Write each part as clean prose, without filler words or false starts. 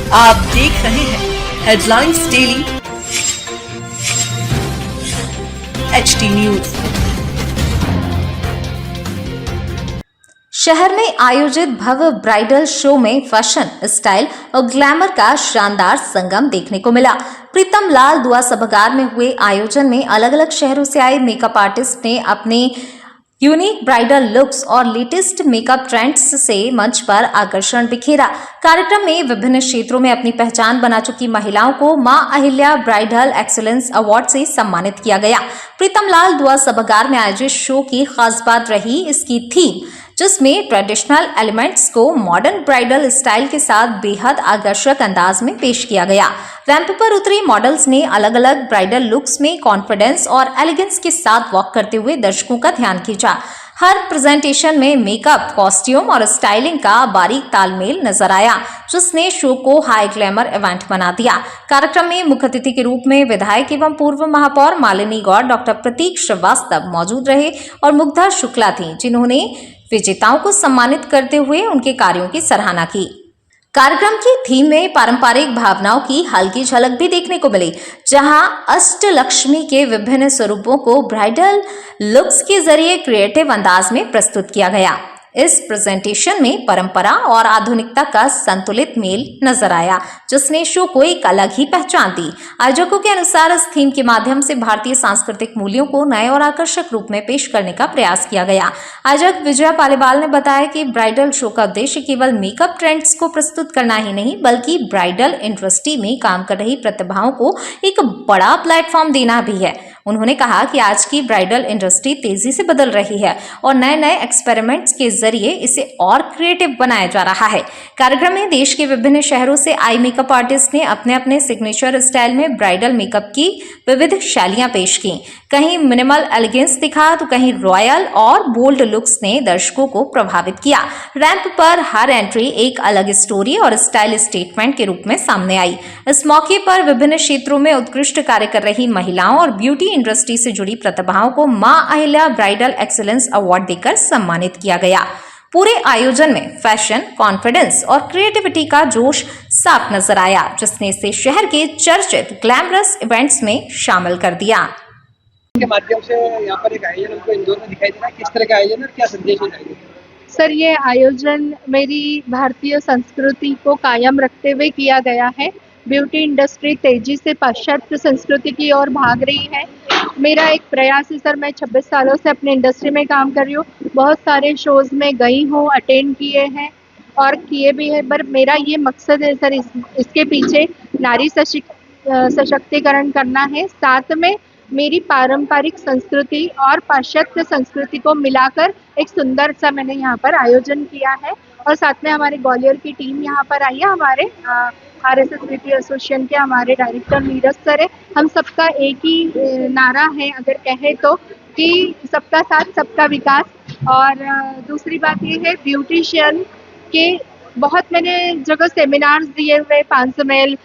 आप देख रहे हैं हेडलाइंस डेली एचटी न्यूज। शहर में आयोजित भव्य ब्राइडल शो में फैशन, स्टाइल और ग्लैमर का शानदार संगम देखने को मिला। प्रीतम लाल दुआ सभागार में हुए आयोजन में अलग अलग शहरों से आए मेकअप आर्टिस्ट ने अपने यूनिक ब्राइडल लुक्स और लेटेस्ट मेकअप ट्रेंड्स से मंच पर आकर्षण बिखेरा। कार्यक्रम में विभिन्न क्षेत्रों में अपनी पहचान बना चुकी महिलाओं को मां अहिल्या ब्राइडल एक्सीलेंस अवार्ड से सम्मानित किया गया। प्रीतम लाल दुआ सभागार में आयोजित शो की खास बात रही इसकी थीम, जिसमें ट्रेडिशनल एलिमेंट्स को मॉडर्न ब्राइडल स्टाइल के साथ बेहद आकर्षक अंदाज में पेश किया गया। रैंप पर उतरी मॉडल्स ने अलग अलग ब्राइडल लुक्स में कॉन्फिडेंस और एलिगेंस के साथ वॉक करते हुए दर्शकों का ध्यान खींचा। हर प्रेजेंटेशन में मेकअप, कॉस्ट्यूम और स्टाइलिंग का बारीक तालमेल नजर आया, जिसने शो को हाई ग्लैमर इवेंट बना दिया। कार्यक्रम में मुख्य अतिथि के रूप में विधायक एवं पूर्व महापौर मालिनी गौड़, डॉक्टर प्रतीक श्रीवास्तव मौजूद रहे और मुग्धा शुक्ला थी, जिन्होंने विजेताओं को सम्मानित करते हुए उनके कार्यों की सराहना की। कार्यक्रम की थीम में पारंपरिक भावनाओं की हल्की झलक भी देखने को मिली, जहां अष्टलक्ष्मी के विभिन्न स्वरूपों को ब्राइडल लुक्स के जरिए क्रिएटिव अंदाज में प्रस्तुत किया गया। इस प्रेजेंटेशन में परंपरा और आधुनिकता का संतुलित मेल नजर आया, जिसने शो को एक अलग ही पहचान दी। आयोजकों के अनुसार इस थीम के माध्यम से भारतीय सांस्कृतिक मूल्यों को नए और आकर्षक रूप में पेश करने का प्रयास किया गया। आयोजक विजया पालीवाल ने बताया कि ब्राइडल शो का उद्देश्य केवल मेकअप ट्रेंड्स को प्रस्तुत करना ही नहीं, बल्कि ब्राइडल इंडस्ट्री में काम कर रही प्रतिभाओं को एक बड़ा प्लेटफॉर्म देना भी है। उन्होंने कहा कि आज की ब्राइडल इंडस्ट्री तेजी से बदल रही है और नए नए एक्सपेरिमेंट्स के जरिए इसे और क्रिएटिव बनाया जा रहा है। कार्यक्रम में देश के विभिन्न शहरों से आई मेकअप आर्टिस्ट ने अपने अपने सिग्नेचर स्टाइल में ब्राइडल मेकअप की विविध शैलियां पेश की। कहीं मिनिमल एलिगेंस दिखा तो कहीं रॉयल और बोल्ड लुक्स ने दर्शकों को प्रभावित किया। रैंप पर हर एंट्री एक अलग स्टोरी और स्टाइल स्टेटमेंट के रूप में सामने आई। इस मौके पर विभिन्न क्षेत्रों में उत्कृष्ट कार्य कर रही महिलाओं और ब्यूटी इंडस्ट्री से जुड़ी प्रतिभाओं को मां अहिल्या ब्राइडल एक्सीलेंस अवार्ड देकर सम्मानित किया गया। पूरे आयोजन में फैशन, कॉन्फिडेंस और क्रिएटिविटी का जोश साफ नजर आया, जिसने इसे शहर के चर्चित ग्लैमरस इवेंट्स में शामिल कर दिया। के माध्यम से यहाँ पर एक आयोजन हमको इंदौर में दिखाई दे रहा है। किस तरह का आयोजन है, क्या संदेश है? सर, ये आयोजन मेरी भारतीय संस्कृति को कायम रखते हुए किया गया है। ब्यूटी इंडस्ट्री तेजी से पाश्चात्य संस्कृति की ओर भाग रही है। मेरा एक प्रयास है सर, मैं 26 सालों से अपनी इंडस्ट्री में काम कर रही हूँ। बहुत सारे शोज़ में गई हूँ, अटेंड किए हैं और किए भी हैं, पर मेरा ये मकसद है सर, इसके पीछे नारी सशक्तिकरण करना है। साथ में मेरी पारंपरिक संस्कृति और पाश्चात्य संस्कृति को मिलाकर एक सुंदर सा मैंने यहाँ पर आयोजन किया है। और साथ में हमारे ग्वालियर की टीम यहाँ पर आई है। हमारे RSS ब्यूटी एसोसिएशन के हमारे डायरेक्टर नीरज सर है। हम सबका एक ही नारा है, अगर कहे तो, कि सबका साथ सबका विकास। और दूसरी बात ये है, ब्यूटिशियन के बहुत मैंने जगह सेमिनार्स दिए हुए, 500 मील,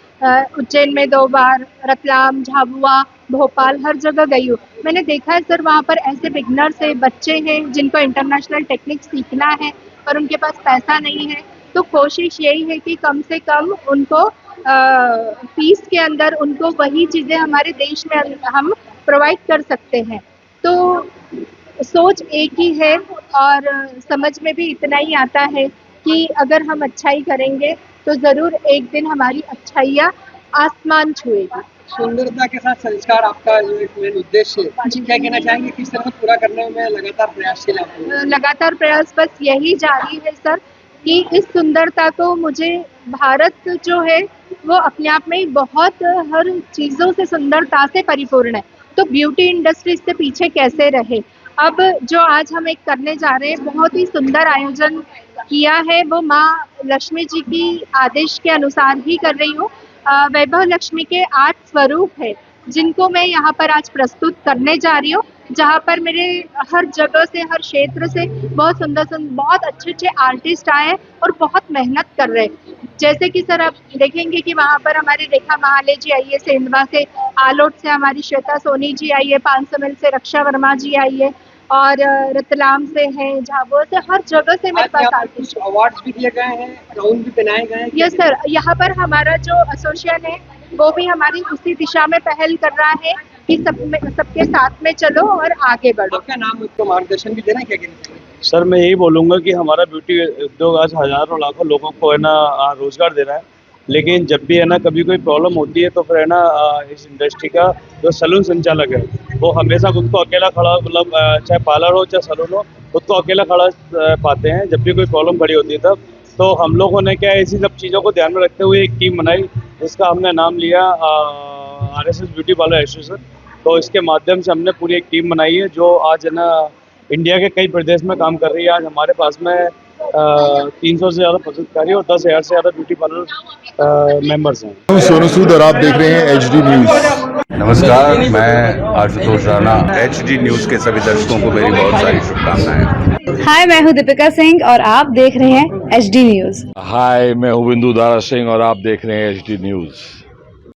उज्जैन में 2 बार, रतलाम, झाबुआ, भोपाल, हर जगह गई हूँ। मैंने देखा है सर, वहाँ पर ऐसे बिगनर्स हैं, बच्चे हैं जिनको इंटरनेशनल टेक्निक सीखना है पर उनके पास पैसा नहीं है। तो कोशिश यही है कि कम से कम उनको फीस के अंदर उनको वही चीज़ें हमारे देश में हम प्रोवाइड कर सकते हैं। तो सोच एक ही है और समझ में भी इतना ही आता है कि अगर हम अच्छाई करेंगे तो ज़रूर एक दिन हमारी अच्छाइयाँ आसमान छुएगी। सुंदरता के साथ संस्कार आपका जो एक मेन उद्देश्य है, क्या कहना चाहेंगे? किस तरह पूरा करने में लगातार प्रयासशील हैं? लगातार प्रयास बस यही जारी है सर, कि इस सुंदरता को मुझे, भारत जो है वो अपने आप में ही बहुत हर चीज़ों से सुंदरता से परिपूर्ण है। तो ब्यूटी इंडस्ट्री इससे पीछे कैसे रहे। अब जो आज हम एक करने जा रहे हैं, बहुत ही सुंदर आयोजन किया है, वो माँ लक्ष्मी जी की आदेश के अनुसार ही कर रही हूँ। वैभव लक्ष्मी के 8 स्वरूप है, जिनको मैं यहाँ पर आज प्रस्तुत करने जा रही हूँ, जहाँ पर मेरे हर जगह से, हर क्षेत्र से बहुत सुंदर बहुत अच्छे आर्टिस्ट आए हैं और बहुत मेहनत कर रहे हैं। जैसे कि सर आप देखेंगे कि वहाँ पर हमारी रेखा महाले जी आई है, सेंधवा से, आलोट से हमारी श्वेता सोनी जी आई है, 500 मील से रक्षा वर्मा जी आई है, और रतलाम से है, झाबुआ से, हर जगह से मेरे आज पास यहाँ पर आर्टिस्ट कुछ अवार्ड्स भी दिए गए हैं, गाउन भी पहनाए गए हैं। यस सर, यहाँ पर हमारा जो एसोसिएशन है वो भी हमारी उसी दिशा में पहल कर रहा है कि सबके साथ में चलो और आगे बढ़ो। आपका नाम उसको मार्गदर्शन भी देना है, क्या कहना चाहिए? सर मैं यही बोलूँगा कि हमारा ब्यूटी उद्योग आज हज़ारों लाखों लोगों को है ना रोज़गार दे रहा है, लेकिन जब भी है ना कभी कोई प्रॉब्लम होती है तो फिर है ना इस इंडस्ट्री का जो सैलून संचालक है वो हमेशा खुद को अकेला खड़ा, मतलब चाहे पार्लर हो चाहे सैलून हो, खुद को अकेला खड़ा पाते हैं जब भी कोई प्रॉब्लम खड़ी होती है तब। तो हम लोगों ने क्या है, इसी सब चीज़ों को ध्यान में रखते हुए एक टीम बनाई जिसका हमने नाम लिया RSS ब्यूटी पार्लर एसोसिएशन। तो इसके माध्यम से हमने पूरी एक टीम बनाई है जो आज है ना इंडिया के कई प्रदेश में काम कर रही है। आज हमारे पास में 300 से ज़्यादा पदाधिकारी और 10,000 से ज़्यादा ब्यूटी पार्लर मेंबर्स हैं। मैं सोनू सूद और आप देख रहे हैं HD न्यूज़। नमस्कार, मैं आशुतोष राणा। HD न्यूज़ के सभी दर्शकों को मेरी बहुत सारी शुभकामनाएं। हाय, मैं हूँ दीपिका सिंह और आप देख रहे हैं HD न्यूज़। हाय, मैं हूँ बिंदु दारा सिंह और आप देख रहे हैं HD न्यूज़।